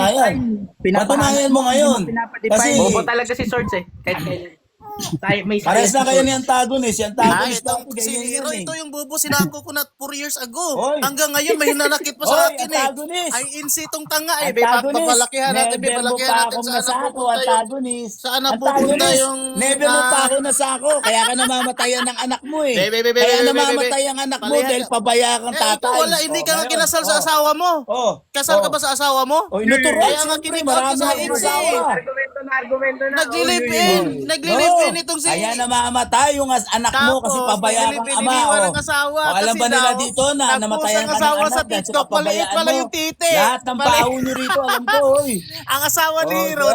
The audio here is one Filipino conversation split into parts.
patunayan. Patunayan mo ngayon. Kasi Bobo talaga si Swords eh. Kahit kailan. Tayo, may pares na kayo ni Antagonist. Si Antagonist Itong dati si ganyan Nero, yan eh. ito yung bobo sinako ko na 4 years ago. Hoy. Hanggang ngayon may hinanakit pa sa Hoy, akin eh. Antagonist. Ay insi itong tanga eh. Antagonist, Papalakihan natin, never mo papalakihan pa natin akong saan nasako, napupunta yung Antagonist. saan napupunta Antagonist, yung never mo pa ako nasako, kaya ka namamatayan ng anak mo eh. Kaya namamatay ang anak mo dahil pabaya kang tatay. Ikaw wala, hindi ka nga ngayon, kinasal sa asawa mo. Kasal ka ba sa asawa mo? Natural, Kaya nga siyempre, kinikot ka marami sa akong insi. asawa. Argumento na. Naglilive in itong si... Kaya namamatay yung anak mo kasi pabaya kang ama. iniwan ng asawa. O, alam Kasi ba nila daw, dito na namatayan ka ng asawa anak sa dahil sa TikTok, maliit kapabayaan pala mo? yung titi. Lahat ng pao nyo rito, alam ko, oy. Ang asawa ni Hero,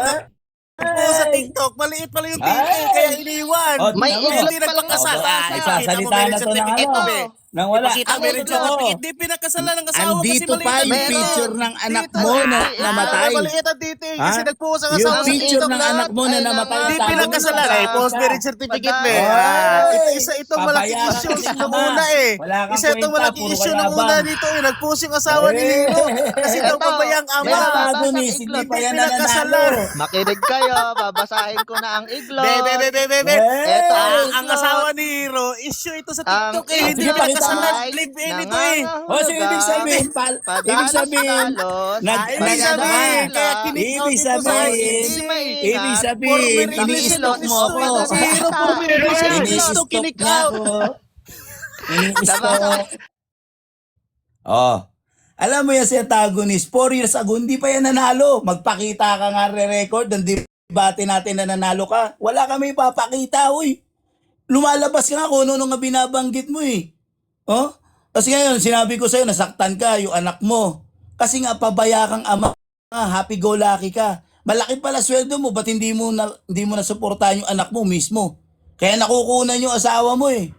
sa TikTok, maliit pala yung titi, kaya iniwan. May Hindi nagpakasal. Ipasalita na to ng ano. Nang wala. Ipakita mo rin certificate. Di pinakasalan ng asawa kasi Andito maliit pa ang yung titi. picture ng anak mo na namatay. Maliit ang titi kasi Ha? nagpuhos ang Yung asawa sa picture TikTok ng anak mo na namatay. Di tago mo pinakasalan sa eh. Post isa. marriage certificate mo Oy! Itong malaking Pabaya ka issue kasi nung ama. una eh. Wala kang Isa itong kwenta, malaking puro issue nung kayabang. una dito eh. Nagpush yung asawa ni Hero. Kasi daw pabayang ama. Antagonist, hindi pa yan nananalo. Makinig kayo, babasahin ko na ang iglot. Bebe. Eto ang Ang asawa ni Hero, issue ito sa TikTok eh. Hindi sige, pinakasalan. Ay, Live in ito eh. O, so ibig sabihin, ibig sabihin, Ibig sabihin, kaya kinik-out ibig ito sa sabihin, ibig sabihin, ini-stalk mo ako. Si Hero, Ini-stalk niya ako. Ini-stalk. Oh. Alam mo yan si Antagonist, 4 years ago, hindi pa yan nanalo. Magpakita ka nga re-record ng debate natin na nanalo ka. Wala kami ipapakita, uy. Lumalabas ka nga kung ano nga binabanggit mo eh. Oh? Kasi ngayon, sinabi ko sa'yo, nasaktan ka, yung anak mo. Kasi nga, pabaya kang ama, happy-go-lucky ka. Malaki pala sweldo mo, ba't hindi mo nasuportahan yung anak mo mismo? Kaya nakukunan yung asawa mo eh.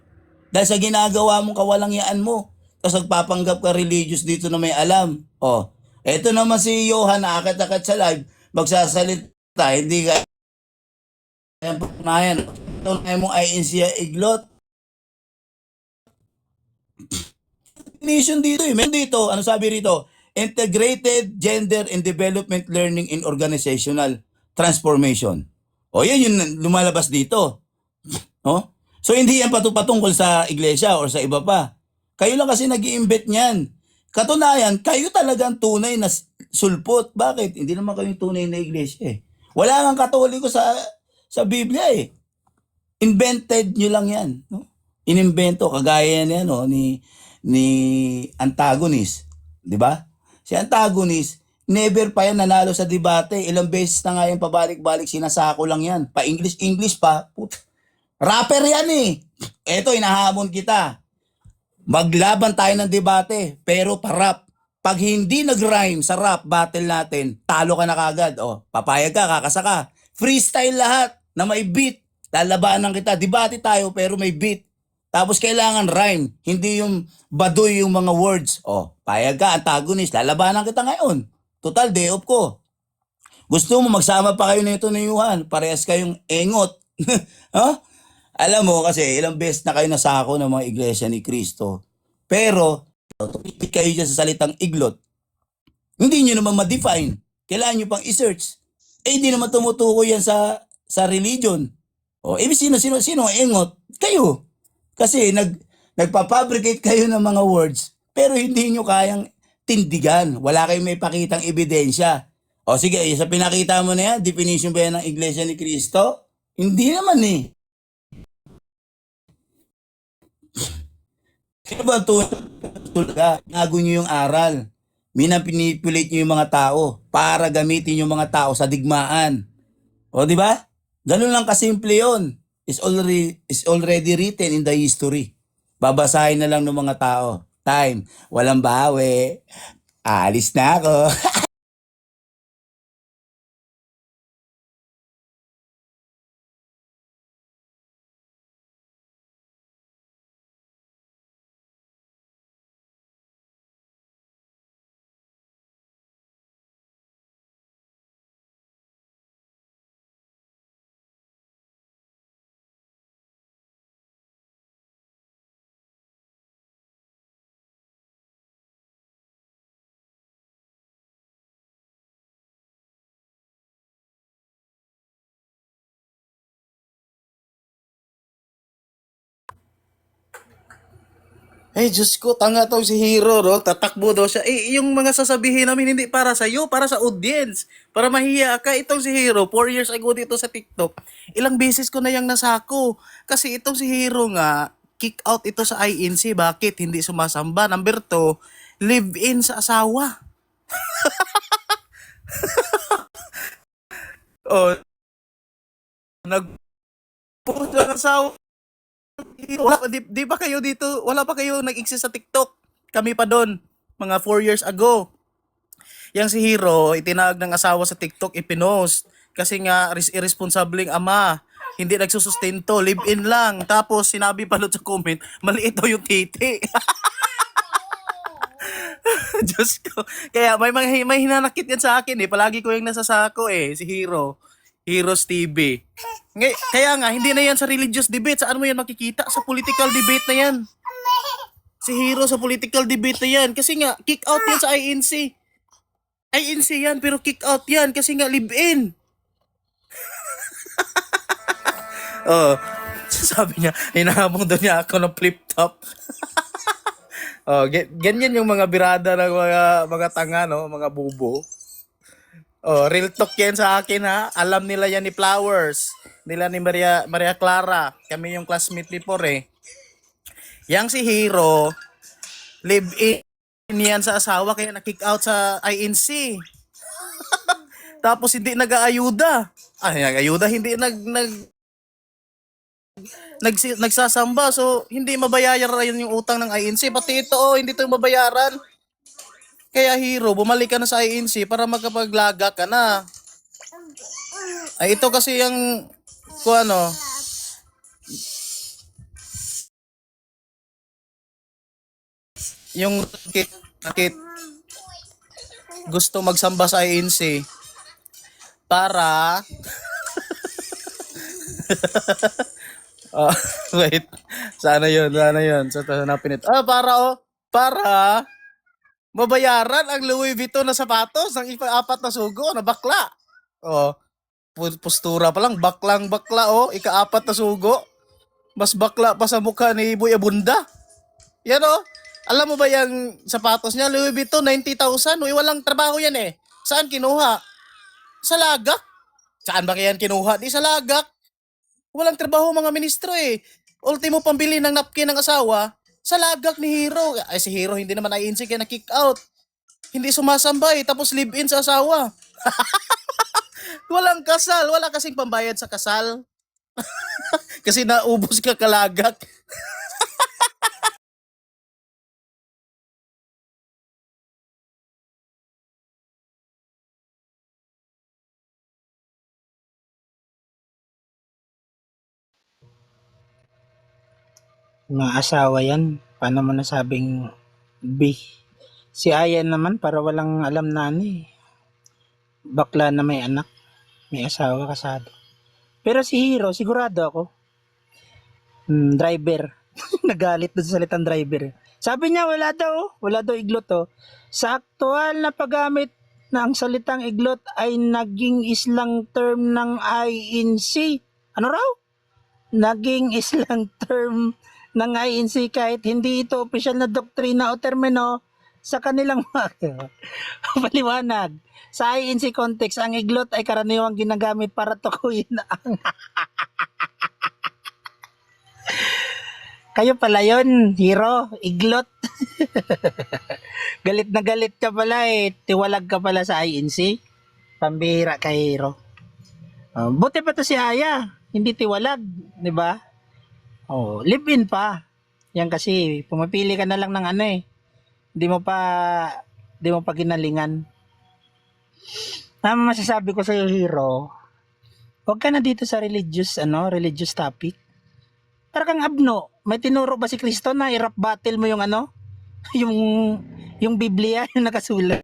Dahil sa ginagawa mong kawalangyaan mo. Tapos nagpapanggap ka religious dito na may alam. Oh, eto naman si Johan, naakat-akat sa live, magsasalita, hindi ka punayan. Tunay mong INC iglot. Definition dito eh. Meron dito, ano sabi rito? Integrated Gender and Development Learning in Organizational Transformation. O yan yung lumalabas dito. Oh? So hindi yan patungkol sa iglesia or sa iba pa. Kayo lang kasi nag-i-imbet niyan. Katunayan, kayo talagang tunay na sulpot. Bakit? Hindi naman kayo tunay na iglesia eh. Wala nang katoliko sa Biblia eh. Invented nyo lang yan. No? Inimbento, kagaya yan no? ni Antagonist. Di ba? Si Antagonist, never pa yan nanalo sa debate. Ilang beses na nga yan pabalik-balik, sinasako lang yan. Pa-English pa. Rapper yan eh. Eto, inahamon kita. Maglaban tayo ng debate, pero pa-rap. Pag hindi nag-rhyme sa rap battle natin, talo ka na kagad. O, papayag ka, kakasa ka. Freestyle lahat na may beat. Lalabanan kita. Debate tayo pero may beat. Tapos kailangan rhyme. Hindi yung baduy yung mga words. O, payag ka, Antagonist. Lalabanan kita ngayon. Total, day off ko. Gusto mo magsama pa kayo nito ni Yuhan. Parehas kayong engot. Huh? Alam mo kasi ilang beses na kayo nasako ng mga iglesia ni Kristo. Pero, tumipid kayo dyan sa salitang iglot. Hindi nyo naman ma-define. Kailangan nyo pang i-search. Eh, hindi naman tumutukoy yan sa religion. O, sino ang engot? Kayo. Kasi nagpapabricate kayo ng mga words, pero hindi nyo kayang tindigan. Wala kayong may pakitang ebidensya. O sige, sa pinakita mo na yan, definition ba yan ng iglesia ni Kristo? Hindi naman eh. Sino ba tulad? Nago nyo yung aral. Minapinipulate nyo yung mga tao para gamitin yung mga tao sa digmaan. O di ba? Ganun lang kasimple yun. It's already written in the history. Babasahin na lang ng mga tao. Time. Walang bawi. Alis na ako. Ay, Diyos ko, tanga to si Hero, no? Tatakbo daw siya. Yung mga sasabihin namin hindi para sa iyo, para sa audience. Para mahiya ka. Itong si Hero, 4 years ago dito sa TikTok, ilang beses ko na yung nasako. Kasi itong si Hero nga, kick out ito sa INC. Bakit? Hindi sumasamba. Number 2, live-in sa asawa. Oh, nag-post ng asawa. Di ba kayo dito, wala pa kayo nag-exist sa TikTok? Kami pa doon, mga 4 years ago. Yang si Hero, itinawag ng asawa sa TikTok, ipinost. Kasi nga, irresponsibleng ama. Hindi nagsusustento, live-in lang. Tapos, sinabi pa doon sa comment, maliit daw yung titi. Diyos ko. Kaya may hinanakit yan sa akin eh. Palagi ko yung nasasako eh, si Hero. Heroes TV. Kaya nga, hindi na yan sa religious debate. Saan mo yan makikita? Sa political debate na yan. Si Hero sa political debate na yan. Kasi nga, kick out yan sa INC. INC yan, pero kick out yan. Kasi nga, live-in. Oh, sabi niya, hinahamong doon niya ako ng flip-top. Oh, ganyan yung mga birada ng mga tanga, no? Mga bubo. Oh, real talk yan sa akin ha. Alam nila yan ni Flowers. Nila ni Maria Clara. Kami yung classmate before eh. Yang si Hero, live-in yan sa asawa kaya na-kick out sa INC. Tapos hindi nag-aayuda. Nag-ayuda, hindi nagsasamba. So, hindi mabayaran yung utang ng INC. Pati ito, hindi ito mabayaran. Kaya Hero, bumalik ka na sa INC para magkapaglaga ka na. Ay, ito kasi yung, yung kit gusto magsamba sa INC para wait. Sana yun. So, hanapin ito. Para mabayaran ang Louis Vuitton na sapatos ng ika-4 na sugo na bakla. Oh, postura pa lang, bakla, ika-4 na sugo. Mas bakla pa sa mukha ni Boy Abunda. Yan alam mo ba yung sapatos niya, Louis Vuitton, 90,000? Uy, walang trabaho yan eh. Saan kinuha? Sa Lagak. Saan ba kaya kinuha? Di sa Lagak. Walang trabaho mga ministro eh. Ultimo pambili ng napkin ng asawa, sa Lagak ni Hero. Ay, si Hero hindi naman INC kaya na-kick out. Hindi sumasambay, tapos live-in sa asawa. Walang kasal, wala kasing pambayad sa kasal. Kasi naubos ka kalagak. Mga asawa yan. Paano mo nasabing B? Si Ayan naman para walang alam na bakla na may anak, may asawa, kasado. Pero si Hero, sigurado ako. Driver. Nagalit doon sa salitang driver. Sabi niya wala daw iglot Sa aktual na paggamit ng salitang iglot ay naging islang term ng INC. Ano raw? Naging islang term ng INC kahit hindi ito opisyal na doktrina o termino sa kanilang paliwanag. Sa INC context, ang iglot ay karaniwang ginagamit para tukuyin ang kayo pala yun, Hero, iglot. Galit na galit ka pala eh. Tiwalag ka pala sa INC. Pambihira ka, Hero. Buti pa to si Aya. Hindi tiwalag, di ba? Live-in pa. Yan kasi, pumapili ka na lang ng Di mo pa ginalingan. Masasabi ko sa iyo, Hero, huwag ka na dito sa religious topic. Para kang abno. May tinuro ba si Kristo na i-rap battle mo yung yung Biblia, yung nakasulat?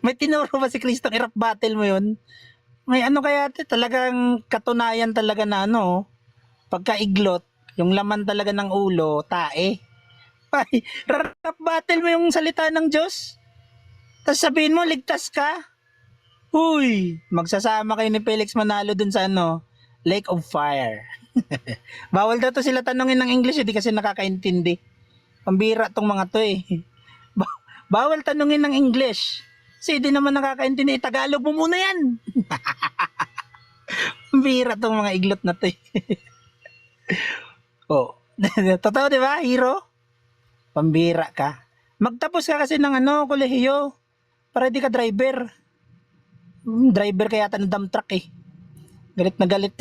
May tinuro ba si Kristo i-rap battle mo yun? May kaya talagang katunayan talaga na pagka iglot, yung laman talaga ng ulo, tae. Ay, rap battle mo yung salita ng Diyos. Tapos sabihin mo, ligtas ka. Huy, magsasama kayo ni Felix Manalo dun sa Lake of Fire. Bawal daw to sila tanongin ng English, hindi kasi nakakaintindi. Pambira tong mga to eh. Bawal tanungin ng English. Kasi di naman nakakaintindi. Tagalog mo muna yan. Pambira tong mga iglot na to eh. Oh. Totoo di ba, hero? Pambira ka. Magtapos ka kasi ng kolehiyo. Para di ka driver. Driver kaya yata ng dump truck eh. Galit na galit.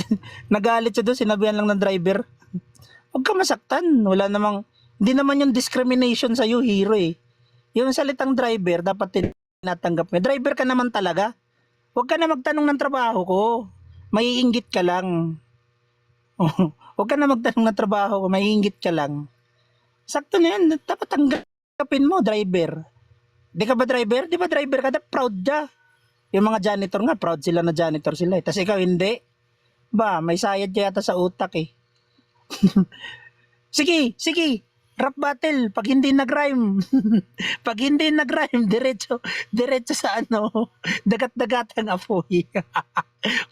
Nagalit siya doon, sinabihan lang ng driver. Huwag ka masaktan. Wala namang, hindi naman yung discrimination sa'yo, hero eh. Yung salitang driver, dapat tinatanggap mo. Driver ka naman talaga. Huwag ka na magtanong ng trabaho ko. Maiinggit ka lang. Huwag ka na magtanong ng trabaho ko. Maiinggit ka lang. Sakto na yan. Dapat tanggapin mo, driver. Di ka ba driver? Di ba driver ka? Proud ka. Yung mga janitor nga, proud sila na janitor sila eh. Tapos ikaw hindi. Ba, may sayad ka yata sa utak eh. Sige. Rap battle. Pag hindi nag-rhyme. Pag hindi nag-rhyme, diretso sa dagat-dagatang apoy.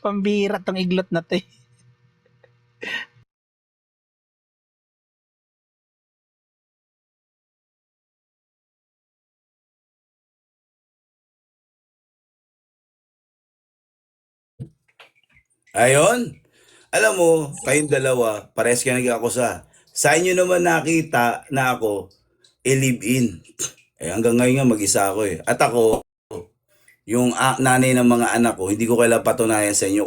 Pambira tong iglot na to eh. Ayon. Alam mo, kayong dalawa, parehas kayo nag-akusa. Sa inyo naman nakita na ako, live-in. Eh, hanggang ngayon nga mag-isa ako eh. At ako, yung nanay ng mga anak ko, hindi ko kailangan patunayan sa inyo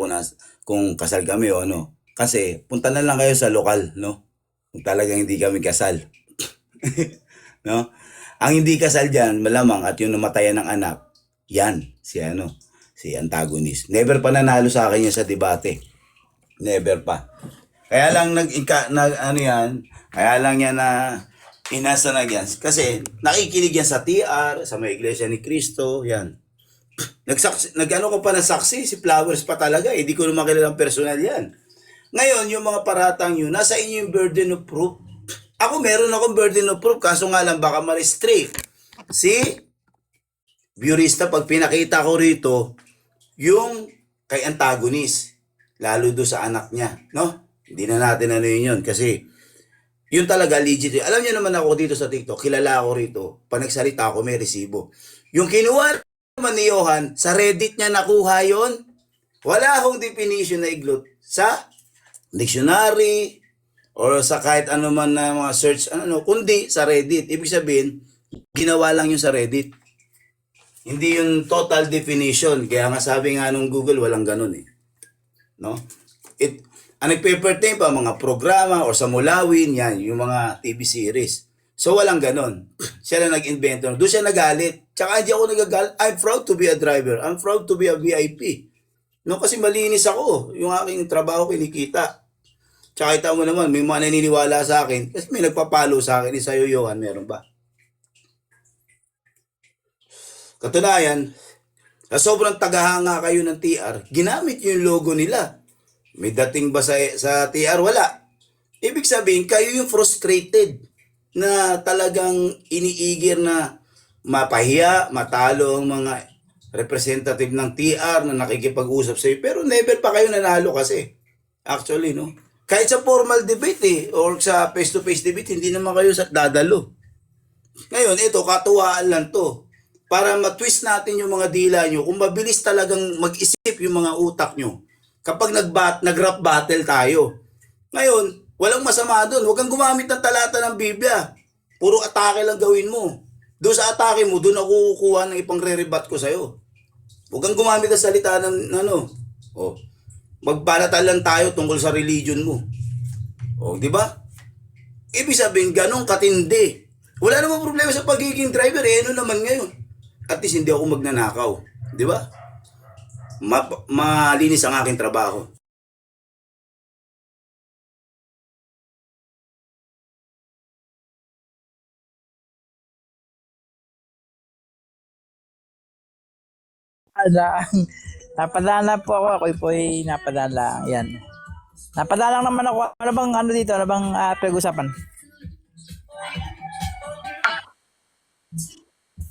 kung kasal kami o ano. Kasi, punta na lang kayo sa lokal, no? Kung talagang hindi kami kasal. No? Ang hindi kasal dyan, malamang at yung namatayan ng anak, yan, si antagonist. Never pa nanalo sa akin yan sa debate. Never pa. Kaya lang kaya lang yan na inasa na yan. Kasi nakikinig yan sa TR, sa may Iglesia ni Cristo, yan. Nag-ano ko pa na saksi, si Flowers pa talaga, hindi ko naman kilalang personal yan. Ngayon, yung mga paratang yun, nasa inyo yung burden of proof. Ako meron akong burden of proof, kaso nga lang baka ma-restrict. Si Burista, pag pinakita ko rito, yung kay antagonist, lalo do sa anak niya, no? Hindi na natin yun kasi yun talaga legit. Alam niyo naman ako dito sa TikTok, kilala ako rito, pag nagsalita ako may resibo. Yung kinuha naman ni Johan, sa Reddit niya nakuha yon. Wala akong definition na iglot sa dictionary or sa kahit ano man na mga search, kundi sa Reddit. Ibig sabihin, ginawa lang yun sa Reddit. Hindi yung total definition. Kaya nga sabi nga nung Google, walang ganun eh. No? Ang nagpe-pertain pa mga programa or sa Mulawin, yan, yung mga TV series. So walang ganun. Siya na nag-invento. Doon siya nagalit. Tsaka hindi ako nagagalit. I'm proud to be a driver. I'm proud to be a VIP. No, kasi malinis ako. Yung aking trabaho kinikita. Tsaka kita mo naman, may mga naniniwala sa akin. Kasi may nagpapalo sa akin. Sa'yo, Johan, meron ba? Katunayan, sa sobrang tagahanga kayo ng TR, ginamit yung logo nila. May dating ba sa TR? Wala. Ibig sabihin, kayo yung frustrated na talagang iniigir na mapahiya, matalo ang mga representative ng TR na nakikipag-usap sa iyo. Pero never pa kayo nanalo kasi. Actually, no? Kahit sa formal debate or sa face-to-face debate, hindi naman kayo dadalo. Ngayon, ito, katuwaan lang to. Para matwist natin yung mga dila nyo, kung mabilis talagang mag-isip yung mga utak nyo, kapag nag-rap battle tayo. Ngayon, walang masama doon. Huwag kang gumamit ng talata ng Biblia. Puro atake lang gawin mo. Doon sa atake mo, doon ako kukuha ng ipang-re-rebat ko sa'yo. Huwag kang gumamit ng salita ng magpalatal lang tayo tungkol sa religion mo. Di ba? Ibig sabihin, ganong katindi. Wala namang problema sa pagiging driver. Ano naman ngayon? At least hindi ako magnanakaw. Di ba? Malinis ang aking trabaho. Napadala po ako. Ako po'y napadala. Yan. Napadala lang naman ako. Ano bang dito? Ano bang pag-usapan?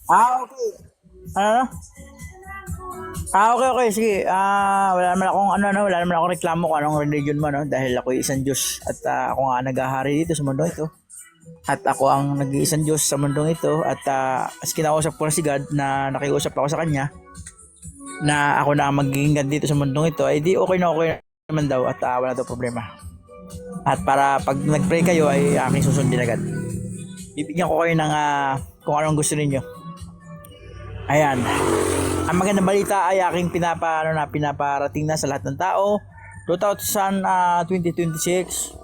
Okay. Ano? Okay. Sige. Wala naman akong reklamo kung anong religion mo, no? Dahil ako isang Diyos at ako nga naghahari dito sa mundo ito. At ako ang nag-iisang Diyos sa mundong ito. At as kinausap ko na si God na nakiusap ako sa kanya na ako na ang magiging God dito sa mundong ito, ay di okay na naman daw at wala daw problema. At para pag nag-pray kayo ay aking susundin agad. Bibigyan ko kayo ng kung anong gusto ninyo. Ayan. Ang magandang balita ay aking pinaparating na sa lahat ng tao. 2026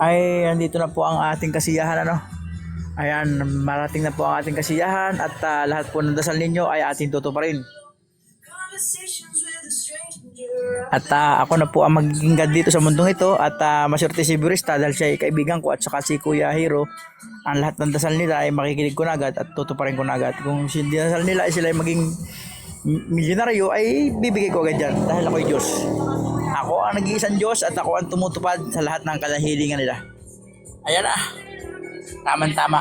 ay nandito na po ang ating kasiyahan, ano. Ayan, marating na po ang ating kasiyahan at lahat po ng dasal ninyo ay ating tutuparin. At ako na po ang magiging God dito sa mundong ito at maswerte si Burista dahil siya ay kaibigan ko at saka si Kuya Hero. Ang lahat ng dasal nila ay makikinig ko na agad at tutuparin ko na agad. Kung si dasal nila ay sila ay maging milyonaryo ay bibigay ko agad dyan dahil ako'y Diyos. Ako ang nag-iisang Diyos at ako ang tumutupad sa lahat ng kalahilingan nila. Ayan na. Tama-tama.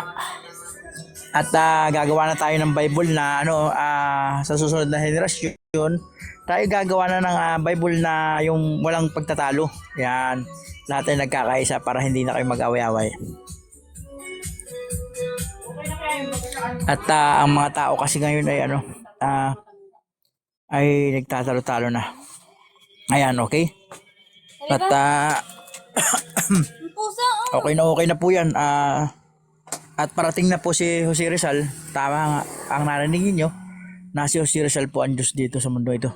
At gagawa na tayo ng Bible na sa susunod na henerasyon. Tayo gagawa na ng Bible na yung walang pagtatalo. Yan. Lahat ay nagkakaisa para hindi na kayo mag-away-away. At ang mga tao kasi ngayon ay ay nagtatalo-talo na. Ayan, okay? At okay na po yan. At parating na po si Jose Rizal. Tama nga ang narinig niyo na si Jose Rizal po ang Diyos dito sa mundo ito.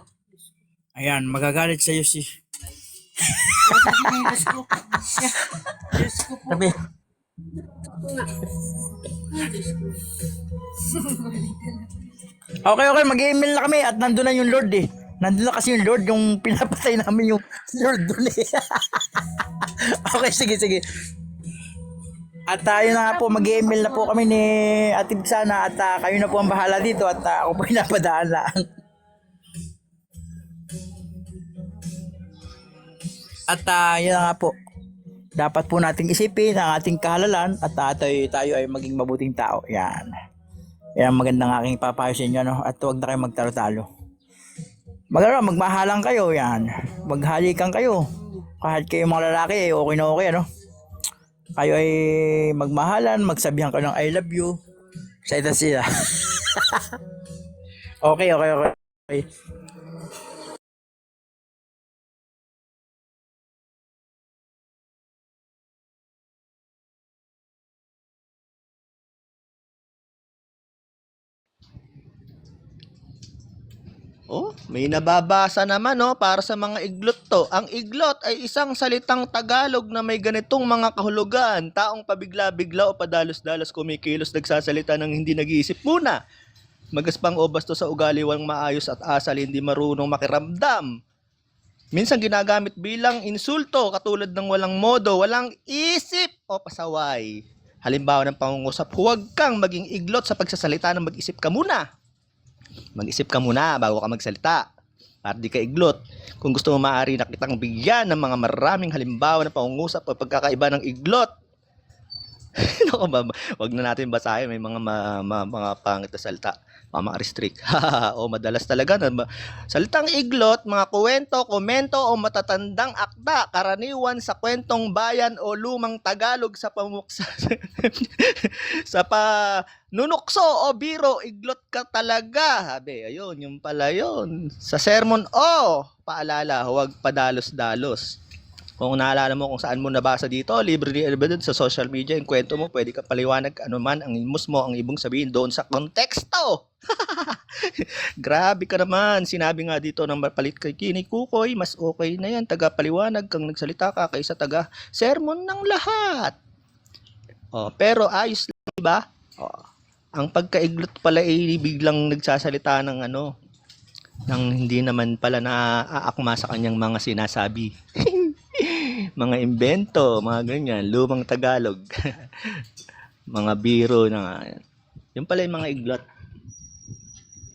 Ayan, magagalit sa iyo si... Sabi. Okay, mag-email na kami at nandun na yung Lord eh. Nandun na kasi yung Lord, yung pinapatay namin yung Lord dun eh. Okay, sige. At tayo na nga po, mag-email na po kami ni Ate Sana at kayo na po ang bahala dito at ako po pinapadaan lang. At yun na nga po, dapat po nating isipin ang ating kahalalan at tayo ay maging mabuting tao. Yan. Yan magandang aking papayo sa inyo, no? At huwag na kayo magtalo-talo. Magmahalan kayo, yan. Maghalikan kayo. Kahit kayo mga lalaki, okay na okay, ano? Kayo ay magmahalan, magsabihan kayo ng I love you sa ito sila. Okay. Oh, may nababasa naman para sa mga iglot to. Ang iglot ay isang salitang Tagalog na may ganitong mga kahulugan. Taong pabigla-bigla o padalos-dalos kumikilos nagsasalita ng hindi nag-iisip muna. Magaspang o basto sa ugali, walang maayos at asal, hindi marunong makiramdam. Minsan ginagamit bilang insulto katulad ng walang modo, walang isip o pasaway. Halimbawa ng pangungusap, huwag kang maging iglot sa pagsasalita ng mag-isip ka muna. Mag-isip ka muna bago ka magsalita para di ka iglot. Kung gusto mo, maaari na kitang bigyan ng mga maraming halimbawa ng pangungusap o pagkakaiba ng iglot. Wag na natin basahin, may mga pangit na salita, mga restrict. O madalas talaga na salitang iglot, mga kwento, komento o matatandang akda, karaniwan sa kwentong bayan o lumang Tagalog sa sa panunukso o biro, iglot ka talaga. Sabi, ayun, yung pala yun. Sa sermon, paalala, huwag padalos-dalos. Kung naalala mo kung saan mo nabasa dito, libre ni evidence sa social media, yung kwento mo, pwede ka paliwanag ano man ang ilmus mo, ang ibong sabihin doon sa konteksto. Grabe ka naman. Sinabi nga dito ng mapalit kay Kini Kukoy, mas okay na yan, taga-paliwanag kang nagsalita ka kaysa taga-sermon ng lahat. Pero ayos lang, diba? Ang pagkaiglot pala ay biglang nagsasalita ng ng hindi naman pala naaakma sa kanyang mga sinasabi. Mga imbento, mga ganyan, lumang Tagalog. Mga biro na yung pala yung mga iglot.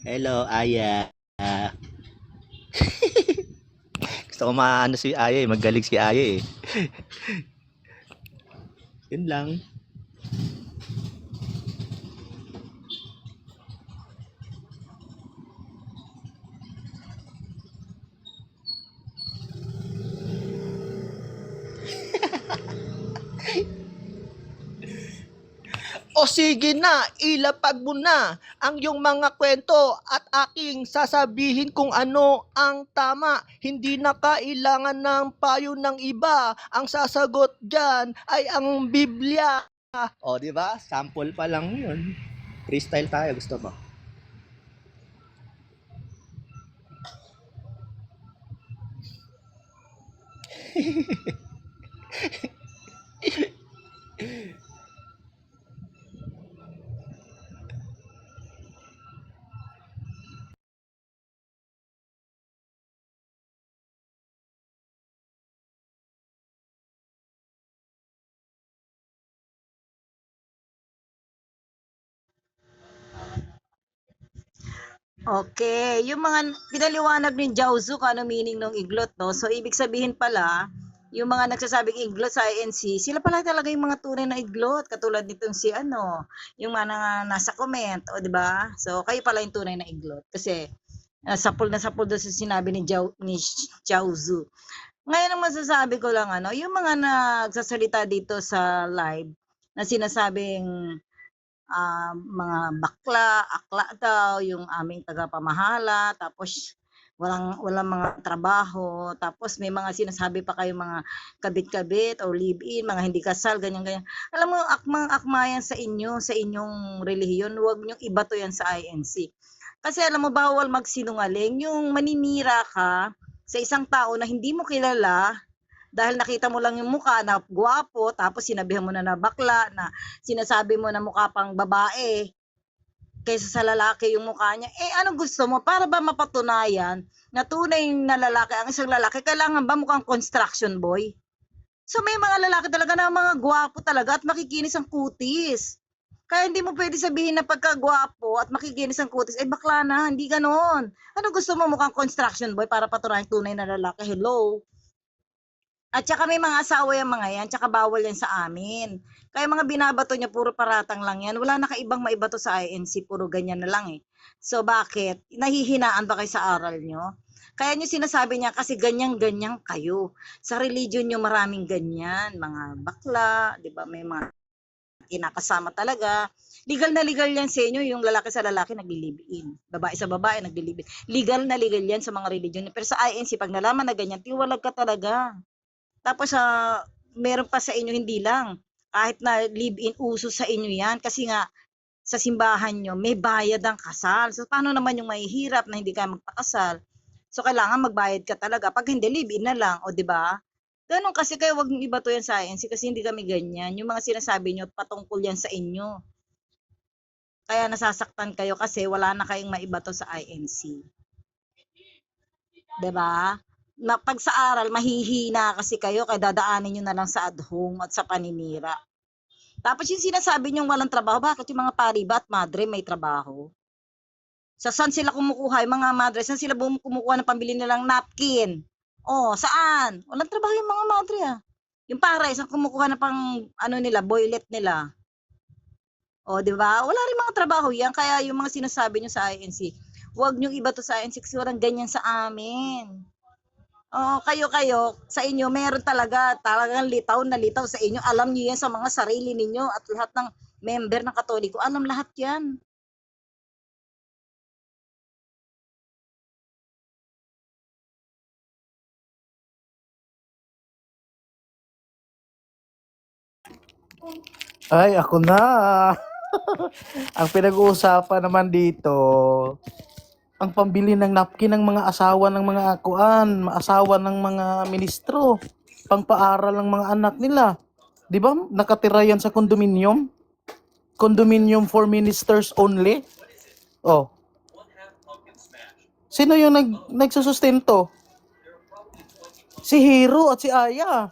Hello, Aya. Gusto ko maano si Aya magaling si Aya Yun lang. O sige na, ilapag mo na ang iyong mga kwento at aking sasabihin kung ano ang tama. Hindi na kailangan ng payo ng iba. Ang sasagot dyan ay ang Biblia. O, di ba? Sample pa lang yun. Freestyle tayo, gusto mo? Okay, yung mga pinaliwanag ni Jiaozu kung ano meaning ng iglot, no? So, ibig sabihin pala, yung mga nagsasabing iglot sa INC, sila pala talaga yung mga tunay na iglot, katulad nitong si ano, yung mga nasa comment, o di ba? So, kayo pala yung tunay na iglot. Kasi, sapul na sapul doon sa sinabi ni Jiaozu. Ngayon ang masasabi ko lang, ano, yung mga nagsasalita dito sa live, na sinasabing mga bakla, akla daw, yung aming tagapamahala, tapos walang mga trabaho, tapos may mga sinasabi pa kayo mga kabit-kabit o live-in, mga hindi kasal, ganyan-ganyan. Alam mo, akma yan sa inyo, sa inyong relihiyon, huwag niyong ibato yan sa INC. Kasi alam mo, bawal magsinungaling, yung maninira ka sa isang tao na hindi mo kilala, dahil nakita mo lang yung mukha na gwapo, tapos sinabihan mo na bakla, na sinasabi mo na mukha pang babae, kaysa sa lalaki yung mukha niya. Anong gusto mo? Para ba mapatunayan na tunay na lalaki, ang isang lalaki, kailangan ba mukhang construction boy? So may mga lalaki talaga na mga gwapo talaga at makikinis ang kutis. Kaya hindi mo pwede sabihin na pagka-gwapo at makikinis ang kutis, bakla na, hindi ganon. Ano gusto mo, mukhang construction boy para patunayan tunay na lalaki? Hello? At saka may mga asawa yung mga yan, tsaka bawal yan sa amin. Kaya mga binabato niya, puro paratang lang yan. Wala na kaibang maibato sa INC, puro ganyan na lang eh. So bakit? Nahihinaan ba kayo sa aral nyo? Kaya nyo sinasabi niya, kasi ganyan-ganyan kayo. Sa religion nyo maraming ganyan, mga bakla, di ba? May mga kinakasama talaga. Legal na legal yan sa inyo, yung lalaki sa lalaki nagli-live-in. Babae sa babae nagli-live-in. Legal na legal yan sa mga religion. Pero sa INC, pag nalaman na ganyan, tiwalag ka talaga. Tapos meron pa sa inyo hindi lang. Kahit na live-in uso sa inyo yan. Kasi nga, sa simbahan nyo, may bayad ang kasal. So, paano naman yung mahihirap na hindi ka magpakasal? So, kailangan magbayad ka talaga. Pag hindi, live-in na lang. O, di ba? Ganun kasi kayo, wag niyo ibato yan sa INC kasi hindi kami ganyan. Yung mga sinasabi nyo, patungkol yan sa inyo. Kaya nasasaktan kayo kasi wala na kayong maibato sa INC. Diba? Pag sa aral, mahihina kasi kayo, kaya dadaanin nyo na lang sa ad-home at sa paninira. Tapos yung sinasabi nyo walang trabaho, bakit yung mga pariba at madre may trabaho? Sa saan sila kumukuha, yung mga madre, saan sila kumukuha ng pambili nilang napkin? Saan? Walang trabaho yung mga madre Yung pare, saan kumukuha na pang nila, boylet nila? Di ba? Wala rin mga trabaho yan, kaya yung mga sinasabi nyo sa INC, huwag nyo iba to sa INC kasi walang ganyan sa amin. Kayo, sa inyo, meron talagang litaw na litaw sa inyo. Alam niyo yan sa mga sarili ninyo at lahat ng member ng Katoliko. Alam lahat yan. Ay, ako na. Ang pinag-uusapan naman dito, ang pambili ng napkin ng mga asawa ng mga asawa ng mga ministro, pangpaaral ng mga anak nila. 'Di ba? Nakatira yan sa condominium. Condominium for ministers only. Sino yung nagsusustento? Si Hero at si Aya.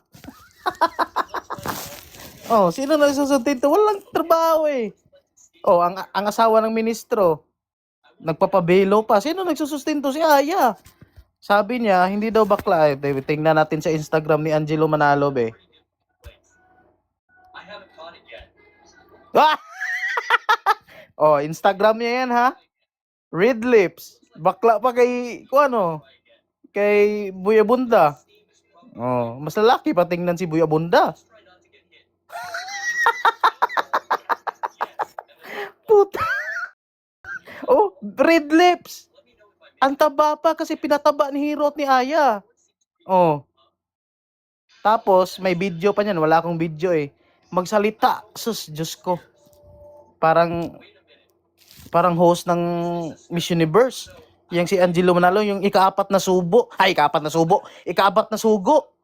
Sino nagsusustento? Walang trabaho eh. Ang asawa ng ministro, nagpapabelo pa. Sino nagsusustento? Si Aya. Sabi niya, hindi daw bakla. Tingnan natin sa Instagram ni Angelo Manalo, be. Instagram niya yan, ha? Red lips. Bakla pa kay, kay Buya Bunda. Mas lalaki pa tingnan si Buya Bunda. Oh, red lips. Ang taba pa kasi pinataba ni Hero at ni Aya. Oh. Tapos, may video pa niyan. Wala akong video eh. Magsalita. Sus, Diyos ko. Parang host ng Miss Universe. Yang si Angelo Manalo, yung ikaapat na subo. Ay, ikaapat na subo. Ikaapat na sugo.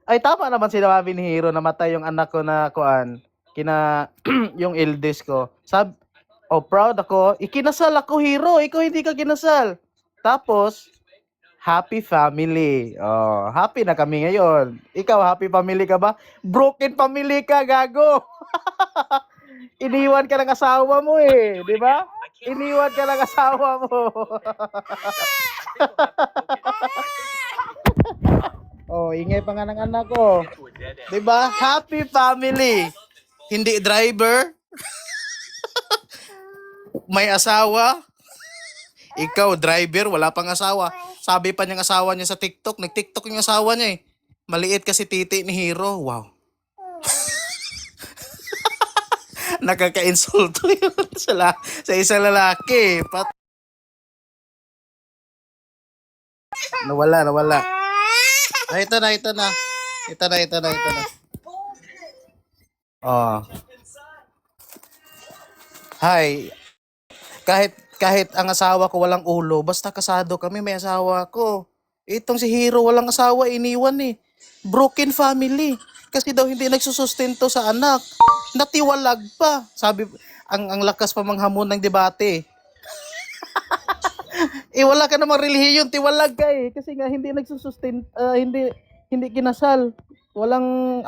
Ay, tama naman sinabi ni Hero, namatay yung anak ko na kuan. Kina, yung eldest ko. Proud ako. Ikinasal ako, Hero. Ikaw hindi ka kinasal. Tapos, happy family. Oh, happy na kami ngayon. Ikaw, happy family ka ba? Broken family ka, gago. Iniwan ka ng asawa mo eh, di ba? Iniwan ka ng asawa mo. Oh, ingay pa nga ng anak ko. Di ba? Happy family. Hindi driver. May asawa. Ikaw, driver, wala pang asawa. Sabi pa niyang asawa niya sa TikTok. Nag-TikTok yung asawa niya eh. Maliit kasi titi ni Hero. Wow. Nakaka-insulto yun sa isang lalaki. Nawala. Ay, ito na. Ito na. Oh. Hi. Kahit ang asawa ko walang ulo, basta kasado kami, may asawa ko. Itong si Hero walang asawa, iniwan eh. Broken family. Kasi daw hindi nagsusustento sa anak. Natiwalag pa. Sabi, ang lakas pa manghamon ng debate. Wala ka namang relihiyon, tiwalag ka eh. Kasi nga hindi nagsusustento, hindi kinasal. Walang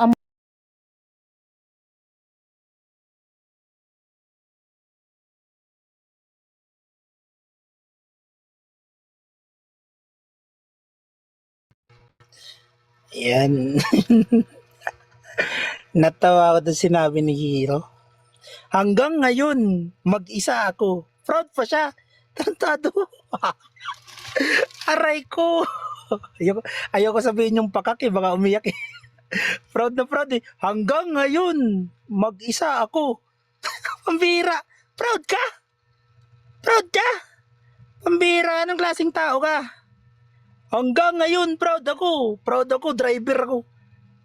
Yan. Natawa ako doon sinabi ni Hero. Hanggang ngayon, mag-isa ako. Proud pa siya. Tarantado. Aray ko. Ayoko sabihin yung pakak eh, baka umiyak eh. Proud na proud eh. Hanggang ngayon, mag-isa ako. Pambira. Proud ka? Proud ka? Pambira, anong klaseng tao ka? Hanggang ngayon, proud ako. Proud ako, driver ako.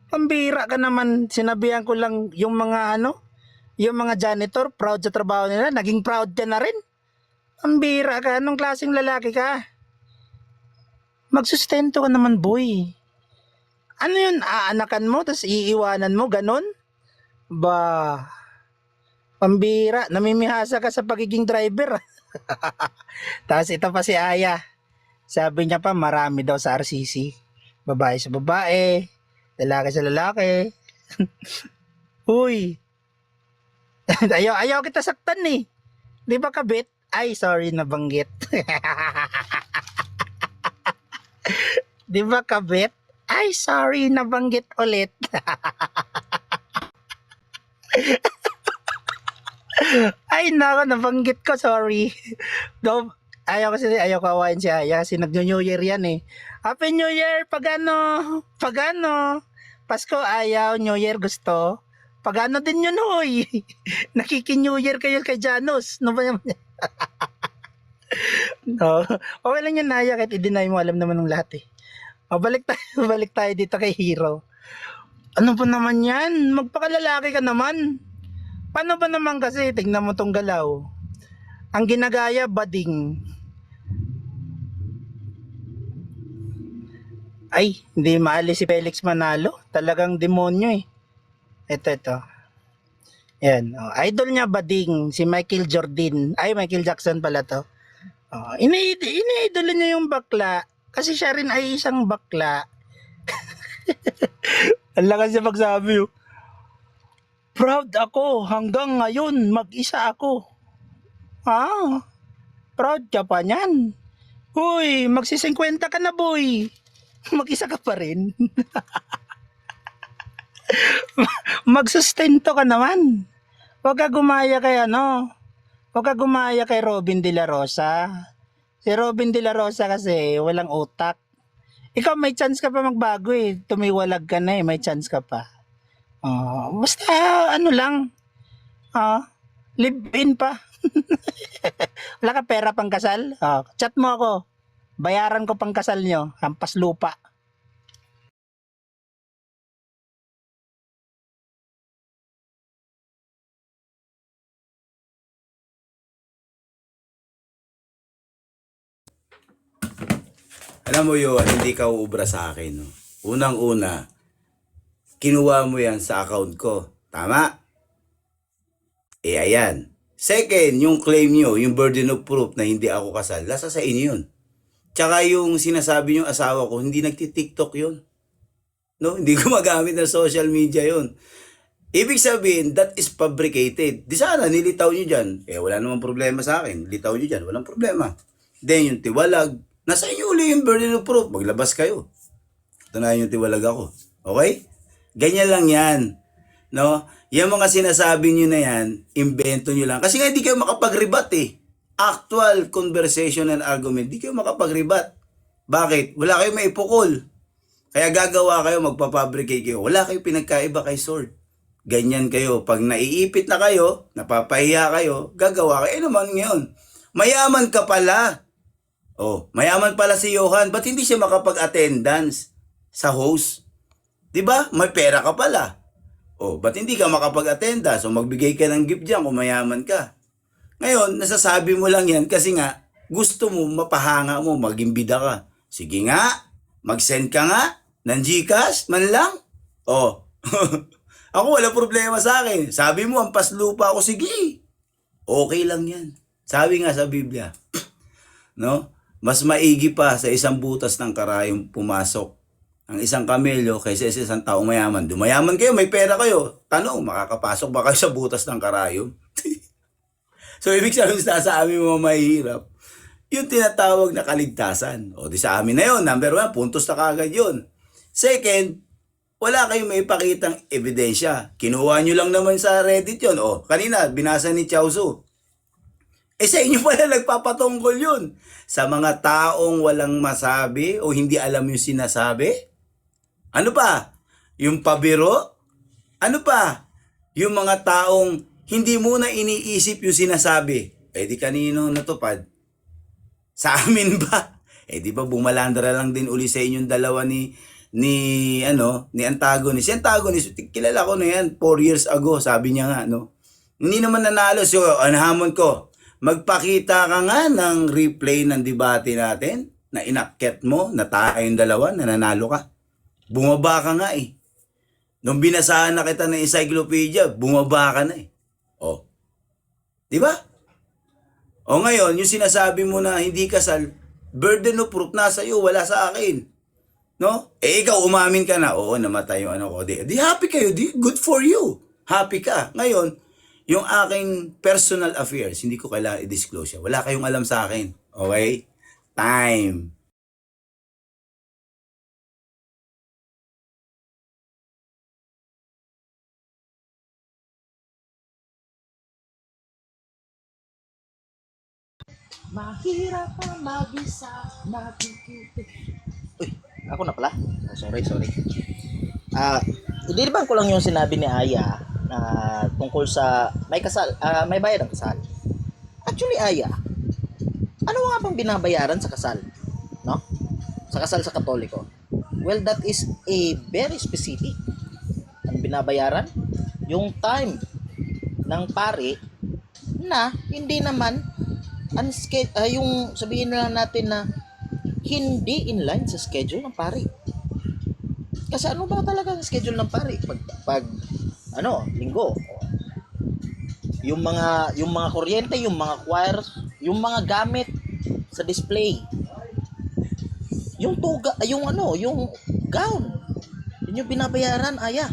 Pambira ka naman. Sinabihan ko lang yung mga yung mga janitor, proud sa trabaho nila. Naging proud ka na rin. Pambira ka. Anong klaseng lalaki ka? Magsustento ka naman, boy. Ano yun? Aanakan mo, tapos iiwanan mo, ganon? Ba, pambira. Namimihasa ka sa pagiging driver. Tapos ito pa si Aya. Sabi niya pa marami daw sa RCC. Babae sa babae, lalaki sa lalaki. Uy. ayaw kita saktan eh. Di ba kabit? Ay, sorry, nabanggit. Di ba kabit? Ay, sorry, nabanggit ulit. Ay, nako, nabanggit ko, sorry. Ayaw kawain si Aya kasi nag-New Year yan eh. Happy New Year! Pagano? Pasko ayaw, New Year gusto. Pagano din yun, hoy. Nakiki-New Year kayo kay Janus. No ba naman? No. Okay lang yan, Aya, kahit i-deny mo, alam naman ng lahat eh. Balik tayo dito kay Hero. Ano ba naman yan? Magpakalalaki ka naman. Paano ba naman kasi? Tingnan mo tong galaw. Ang ginagaya, bading. Ay, hindi maalis si Felix Manalo. Talagang demonyo eh. Ito. Yan. Oh, idol niya bading, si Michael Jordan. Ay, Michael Jackson pala to. Oh, iniidol niya yung bakla. Kasi siya rin ay isang bakla. Ang lakas niya magsabi oh. Proud ako hanggang ngayon, mag-isa ako. Proud ka pa niyan. Uy, magsi-50 ka na, boy. Mag-isa ka pa rin. Magsustento ka naman. Huwag ka gumaya kay Robin De La Rosa. Si Robin De La Rosa kasi walang utak. Ikaw may chance ka pa magbago eh. Tumiwalag ka na eh, may chance ka pa. Basta ano lang. Live-in pa. Wala ka pera pang kasal? Oh, chat mo ako. Bayaran ko pang kasal nyo. Hampas lupa. Alam mo yun, hindi ka uubra sa akin. No? Unang-una, kinuha mo yan sa account ko. Tama? Ayan. Second, yung claim nyo, yung burden of proof na hindi ako kasal, nasa sa inyo yun. Tsaka yung sinasabi yung asawa ko, hindi nagtitiktok yun. No? Hindi gumagamit ng social media yun. Ibig sabihin, that is fabricated. Di sana, nilitaw nyo dyan. Wala namang problema sa akin. Nilitaw nyo dyan, walang problema. Then, yung tiwalag, nasa inyo uli yung burden of proof. Maglabas kayo. Ito na yung tiwalag ako. Okay? Ganyan lang yan. No? Yung mga sinasabi nyo na yan, invento nyo lang. Kasi nga hindi kayo makapag-rebat eh. Actual conversation and argument, hindi kayo makapag-rebat. Bakit? Wala kayo maipukol. Kaya gagawa kayo, magpapabricate kayo. Wala kayo pinagkaiba kay Sword. Ganyan kayo. Pag naiipit na kayo, napapahiya kayo, gagawa kayo. Naman ngayon? Mayaman ka pala. Oh, mayaman pala si Johan. Ba't hindi siya makapag-attendance sa host? 'Di ba? May pera ka pala. Oh, ba't hindi ka makapag-attendance? O magbigay ka ng gift diyan kung mayaman ka. Ngayon, nasasabi mo lang 'yan kasi nga gusto mo mapahanga mo, maging bida ka. Sige nga, mag-send ka nga ng GCash man lang. Oh. Ako wala problema sa akin. Sabi mo, ang paslupa ako, sige. Okay lang 'yan. Sabi nga sa Biblia, no? Mas maigi pa sa isang butas ng karayom pumasok ang isang kamelyo kaysa sa isang taong mayaman. Dumayaman kayo, may pera kayo. Tanong, makakapasok ba kayo sa butas ng karayom? So, ibig sabihin sa amin mga mahihirap, yung tinatawag na kaligtasan. O, di sa amin na yun. Number 1, puntos na kagad yun. Second, wala kayong may ipakitang ebidensya. Kinuha nyo lang naman sa Reddit yun. O, kanina, binasa ni Chaozu. Sa inyo pala nagpapatungkol yun. Sa mga taong walang masabi o hindi alam yung sinasabi. Ano pa? Yung pabiro? Ano pa? Yung mga taong hindi muna iniisip yung sinasabi. Di kanino natupad? Sa amin ba? Di ba bumalandra lang din uli sa inyong dalawa ni Antagonist. Si Antagonist, kilala ko na yan 4 years ago, sabi niya nga, no? Hindi naman nanalo. So, anahamon ko, magpakita ka nga ng replay ng debate natin na inakyat mo, na tayong dalawa, na nanalo ka. Bumaba ka nga eh. Nung binasahan na kita ng encyclopedia, bumaba ka na eh. O. Di ba? O ngayon, yung sinasabi mo na hindi kasal, burden of proof nasa iyo, wala sa akin. No? Ikaw umamin ka na, oo, namatay yung ano ko. Di happy kayo, good for you. Happy ka. Ngayon, yung aking personal affairs, hindi ko kailangan i-disclose yan. Wala kayong alam sa akin. Okay? Time. Mahirap pa mag-isa, nakikita. Uy, ako na pala. Sorry. Idiliban ko lang yung sinabi ni Aya na tungkol sa may kasal, may bayad ang kasal. Actually, Aya, ano nga bang binabayaran sa kasal? No? Sa kasal sa Katoliko? Well, that is a very specific. Ang binabayaran? Yung time ng pari na hindi naman yung sabihin na lang natin na hindi inline sa schedule ng pari. Kasi ano ba talaga ang schedule ng pari? Pag linggo. Yung mga kuryente, yung mga choir, yung mga gamit sa display. Yung tuga, yung gown. Yun yung binabayaran, Aya.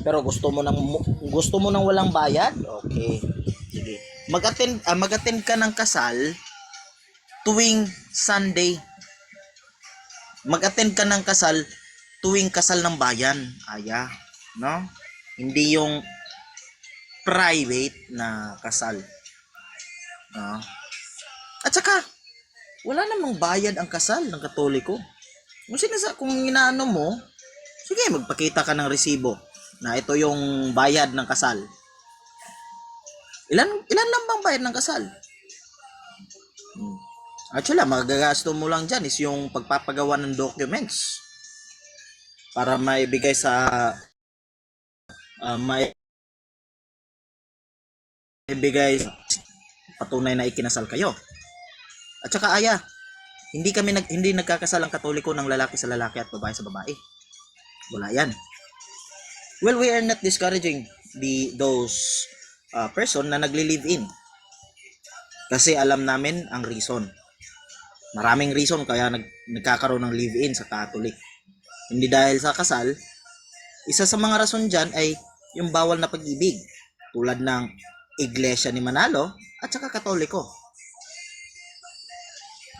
Pero gusto mo nang walang bayad? Okay. Sige. Mag-attend ka ng kasal tuwing Sunday. Mag-attend ka ng kasal tuwing kasal ng bayan, Aya, no? Hindi yung private na kasal. No? At saka wala namang bayad ang kasal ng Katoliko. Kung inaano mo, sige, magpakita ka ng resibo na ito yung bayad ng kasal. Ilan lang bang bayad ng kasal? Actually, magagasto mo lang dyan is yung pagpapagawa ng documents para maibigay sa maibigay patunay na ikinasal kayo. At saka hindi nagkakasal ang Katoliko ng lalaki sa lalaki at babae sa babae. Wala yan. Well, we are not discouraging those person na nagli-live in. Kasi alam namin ang reason. Maraming reason kaya nagkakaroon ng live-in sa Catholic. Hindi dahil sa kasal. Isa sa mga rason dyan ay yung bawal na pag-ibig. Tulad ng Iglesia ni Manalo at saka Katoliko.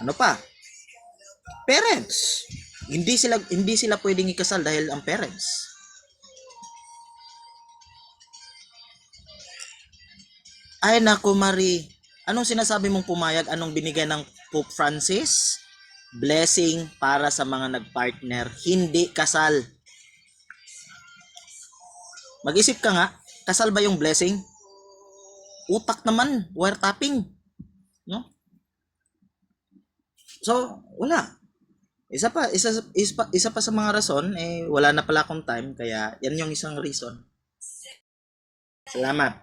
Ano pa? Parents. Hindi sila pwedeng ikasal dahil ang parents. Ay naku, Marie. Anong sinasabi mong pumayag? Anong binigay ng Pope Francis? Blessing para sa mga nagpartner, hindi kasal. Mag-isip ka nga, kasal ba yung blessing? Utak naman, wiretapping. No? So, wala. Isa pa sa mga rason, wala na pala akong time, kaya yan yung isang reason. Salamat.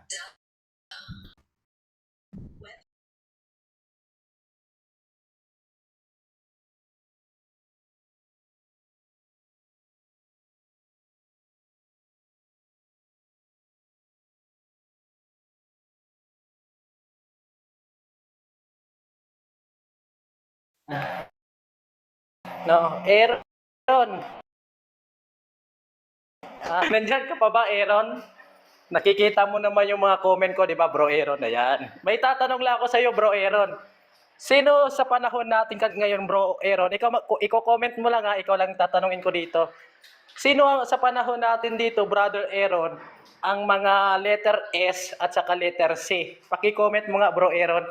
No, Aaron. Nandyan ka pa ba, Aaron? Nakikita mo naman yung mga comment ko, di ba, bro Aaron? Ayan. May tatanong lang ako sa iyo, bro Aaron. Sino sa panahon natin ngayon, bro Aaron? Ikaw comment mo lang ha, ikaw lang tatanungin ko dito. Sino sa panahon natin dito, brother Aaron, ang mga letter S at saka letter C? Paki-comment mo nga, bro Aaron.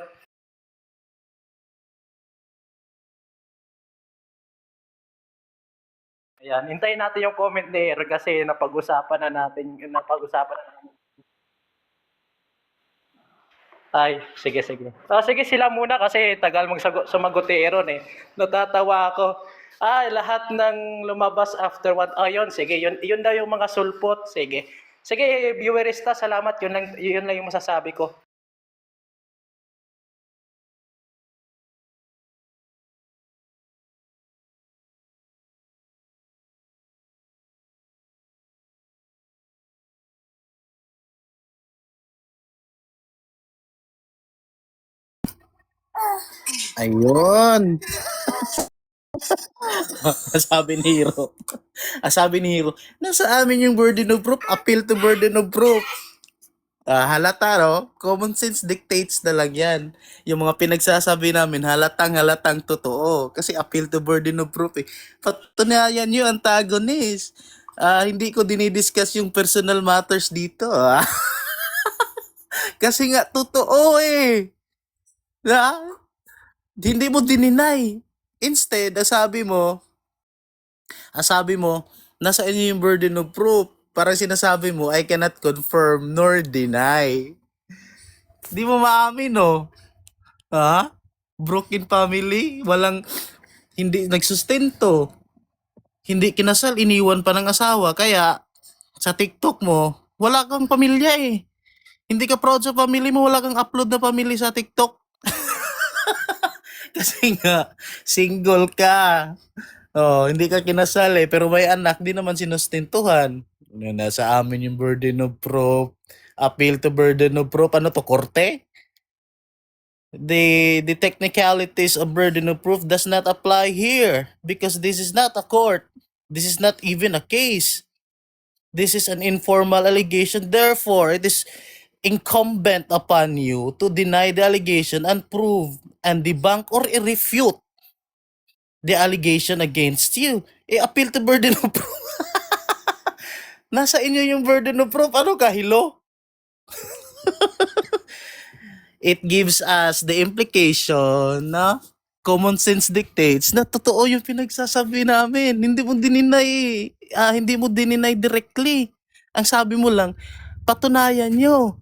Ayan, hintayin natin yung comment ni Aaron kasi napag-usapan na natin. Ay, sige. Sige sila muna kasi tagal sumagot ni Aaron eh. Natatawa ako. Lahat ng lumabas after one. Yun, sige. Yun daw yung mga sulpot. Sige. Sige, viewerista, salamat. Yun lang yung masasabi ko. Ayun. Sabi ni Hero, nasa amin yung burden of proof, appeal to burden of proof. Halata, no? Common sense dictates na lang yan. Yung mga pinagsasabi namin, halatang totoo. Kasi appeal to burden of proof eh. Patunayan yung antagonist. Hindi ko dinidiscuss yung personal matters dito. Kasi nga, totoo eh. Hindi mo dininay. Instead, sabi mo, nasa inyo yung burden of proof. Parang sinasabi mo, I cannot confirm nor deny. Di mo maamin, no? Broken family, hindi nagsustento. Hindi kinasal, iniwan pa ng asawa. Kaya, sa TikTok mo, wala kang pamilya eh. Hindi ka proud sa family mo, wala kang upload na family sa TikTok. Kasi nga, single ka. Hindi ka kinasal eh, pero may anak, di naman sinustentuhan. Nasa amin yung burden of proof. Appeal to burden of proof. Ano to, korte? The technicalities of burden of proof does not apply here because this is not a court. This is not even a case. This is an informal allegation. Therefore, it is incumbent upon you to deny the allegation and prove and debunk or refute the allegation against you. Appeal to burden of proof. Nasa inyo yung burden of proof. Ano ka, hilo? It gives us the implication na common sense dictates na totoo yung pinagsasabi namin. Hindi mo dininay directly. Ang sabi mo lang, patunayan nyo.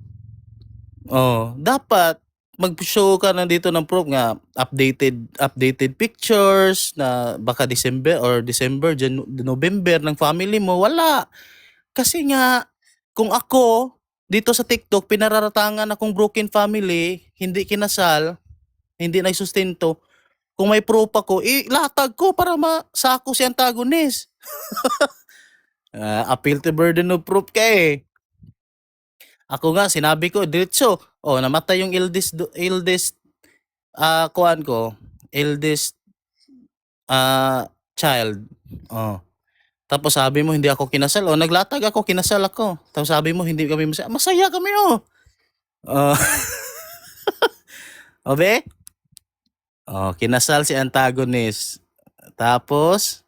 Oh, dapat mag-show ka na dito ng proof nga updated pictures na baka December, November ng family mo. Wala. Kasi nga kung ako dito sa TikTok pinararatangan akong broken family, hindi kinasal, hindi nagsustento. Kung may proof ako, ilatag ko para masako si antagonist. Appeal to burden of proof ka eh. Ako nga, sinabi ko, diretso, namatay yung kuan ko, eldest child. Oh. Tapos sabi mo, hindi ako kinasal. Naglatag ako, kinasal ako. Tapos sabi mo, hindi kami masaya. Masaya kami, oh. Obe? Kinasal si antagonist. Tapos,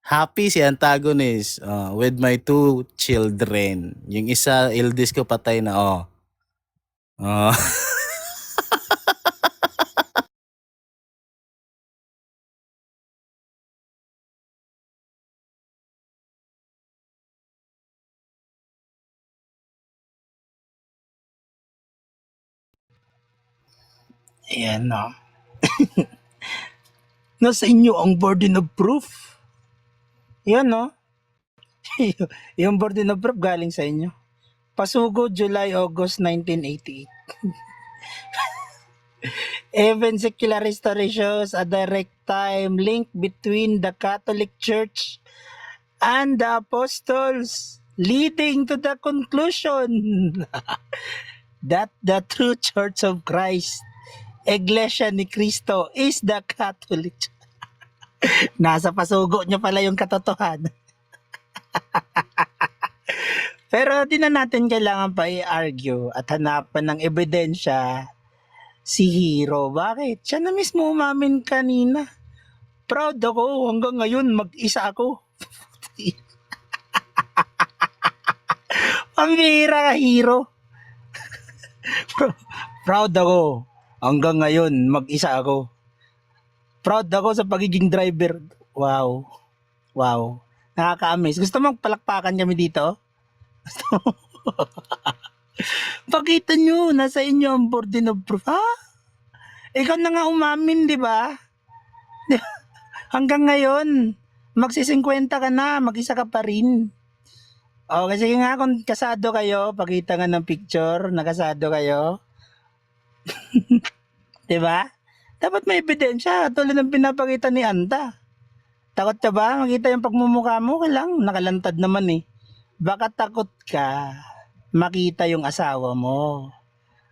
happy si antagonist with my 2 children. Yung isa, eldest ko patay na, Oh. Ayan, no? Nasa inyo ang burden of proof. Yan, no? Yung burden of proof galing sa inyo. Pasugo, July, August 1988. Even secular history shows a direct time link between the Catholic Church and the apostles, leading to the conclusion that the true Church of Christ, Iglesia ni Cristo, is the Catholic Church. Nasa pasugo niya pala yung katotohanan. Pero di na natin kailangan pa i-argue at hanapan ng ebidensya si Hero. Bakit? Siya na mismo umamin kanina. Proud ako, hanggang ngayon mag-isa ako. Pambihira ka, Hero. Proud ako, hanggang ngayon mag-isa ako. Proud ako sa pagiging driver. Wow. Wow. Nakaka-amaze. Gusto mong palakpakan kami dito? Pakita nyo, nasa inyo ang burden of proof. Ha? Ikaw na nga umamin, di ba? Hanggang ngayon, magsi-50 ka na, mag-isa ka pa rin. Kasi nga kung kasado kayo, pakita nga ng picture, nakasado kayo. Di ba? Dapat may ebidensya, tulad ng pinapakita ni Anta. Takot ka ba? Makita yung pagmumukha mo, kailang nakalantad naman eh. Baka takot ka makita yung asawa mo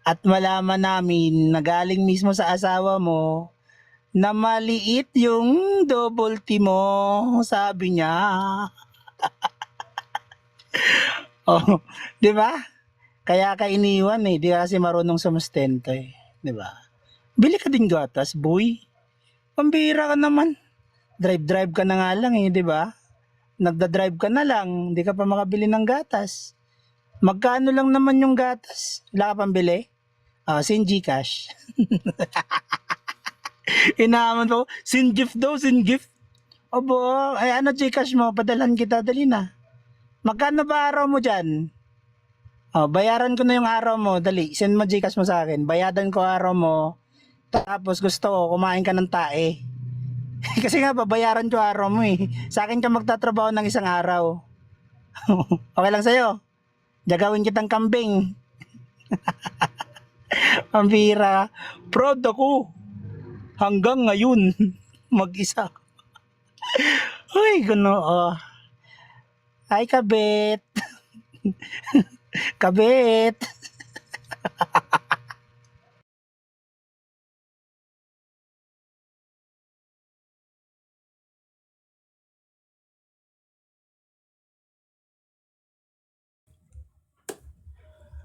at malaman namin na galing mismo sa asawa mo na maliit yung double T mo, sabi niya. Di ba? Kaya ka iniwan eh, di kasi marunong sumustento eh, di ba? Bili ka din gatas, boy. Pambira ka naman. Drive ka na nga lang eh, di ba? Nagda-drive ka na lang, hindi ka pa makabili ng gatas. Magkano lang naman yung gatas? Wala ka pang bili? Send Gcash. Inaaman po, send gift daw, send gift. Obo, ay ano Gcash mo, padalan kita, dali na. Magkano ba araw mo dyan? Bayaran ko na yung araw mo, dali, send mo Gcash mo sa akin. Bayadan ko araw mo, tapos gusto ko, kumain ka ng tae. Kasi nga, babayaran ko araw mo eh. Sa akin ka magtatrabaho ng isang araw. Okay lang sa'yo? Gagawin kitang kambing. Pambira. Proud ako. Hanggang ngayon, mag-isa. Uy, gano. Ay, kabit. Kabit.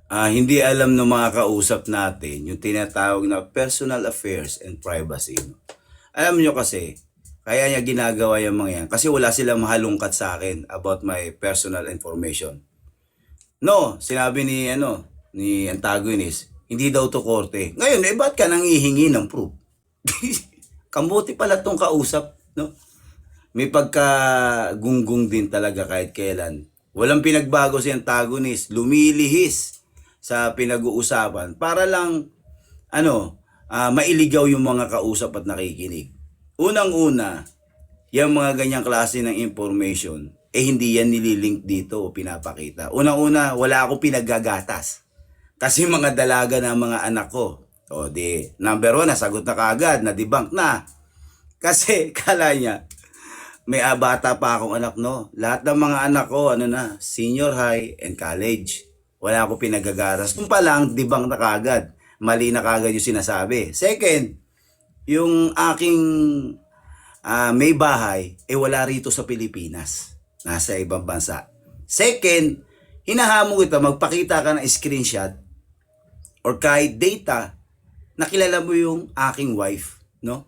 Hindi alam ng mga kausap natin yung tinatawag na personal affairs and privacy. No? Alam nyo kasi, kaya niya ginagawa yung mga yan kasi wala silang mahalungkat sa akin about my personal information. No, sinabi ni antagonist, hindi daw to korte. Ngayon, ba't ka nang ihingi ng proof? Kambuti pala tong kausap, no? May pagka-gunggong din talaga kahit kailan. Walang pinagbago si antagonist, lumilihis. sa pinag-uusapan para lang mailigaw yung mga kausap at nakikinig. Unang-una, yung mga ganyang klase ng information, hindi yan nililink dito o pinapakita. Unang-una, wala akong pinaggagatas. Kasi mga dalaga na mga anak ko. O di, number 1, nasagot na kaagad, na-debunk na. Kasi kala niya, may bata pa akong anak, no? Lahat ng mga anak ko, senior high and college. Wala akong pinaggagatas. Kung pa lang, debunk na kaagad. Mali na kaagad yung sinasabi. Second, yung aking may bahay, wala rito sa Pilipinas. Nasa ibang bansa. Second, hinahamon kita, magpakita ka ng screenshot or kahit data na kilala mo yung aking wife, no?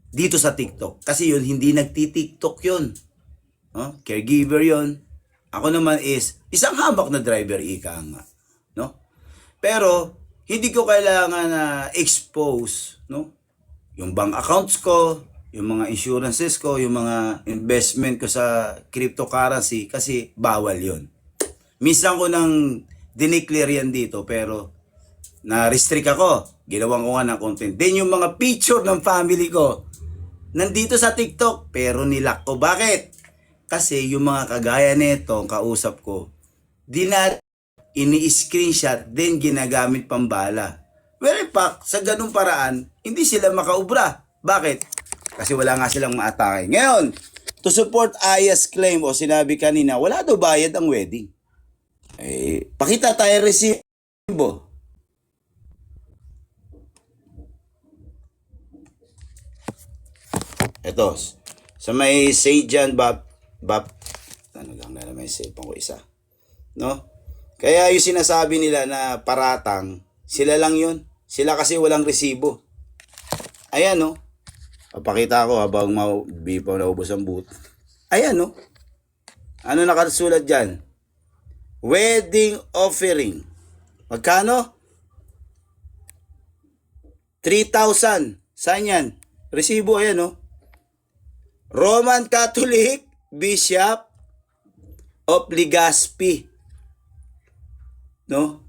Dito sa TikTok. Kasi yun, hindi nagti-TikTok yun. Caregiver yun. Ako naman is isang hambak na driver, ika nga. No? Pero, hindi ko kailangan na expose, no? Yung bank accounts ko, yung mga insurances ko, yung mga investment ko sa cryptocurrency kasi bawal yun. Minsan ko nang dineclare yan dito pero na-restrict ako. Ginawan ko nga ng content. Then yung mga picture ng family ko, nandito sa TikTok pero nilock ko. Bakit? Kasi yung mga kagaya nito, kausap ko, ini-screenshot then ginagamit pambala. Well, in fact, sa ganung paraan, hindi sila makaubra. Bakit? Kasi wala nga silang maatake. Ngayon, to support Aya's claim o sinabi kanina, wala daw bayad ang wedding. Pakita tayo resibo. Ito, sa may Sejan ano lang na may cellphone ko isa. No? Kaya yung sinasabi nila na paratang, sila lang yun. Sila kasi walang resibo. Ayan, no? Papakita ko habang di pa naubos ang boot. Ayan, no? Ano nakasulat dyan? Wedding offering. Magkano? 3,000. Saan yan? Resibo, ayan, no? Roman Catholic Bishop of Legazpi. No?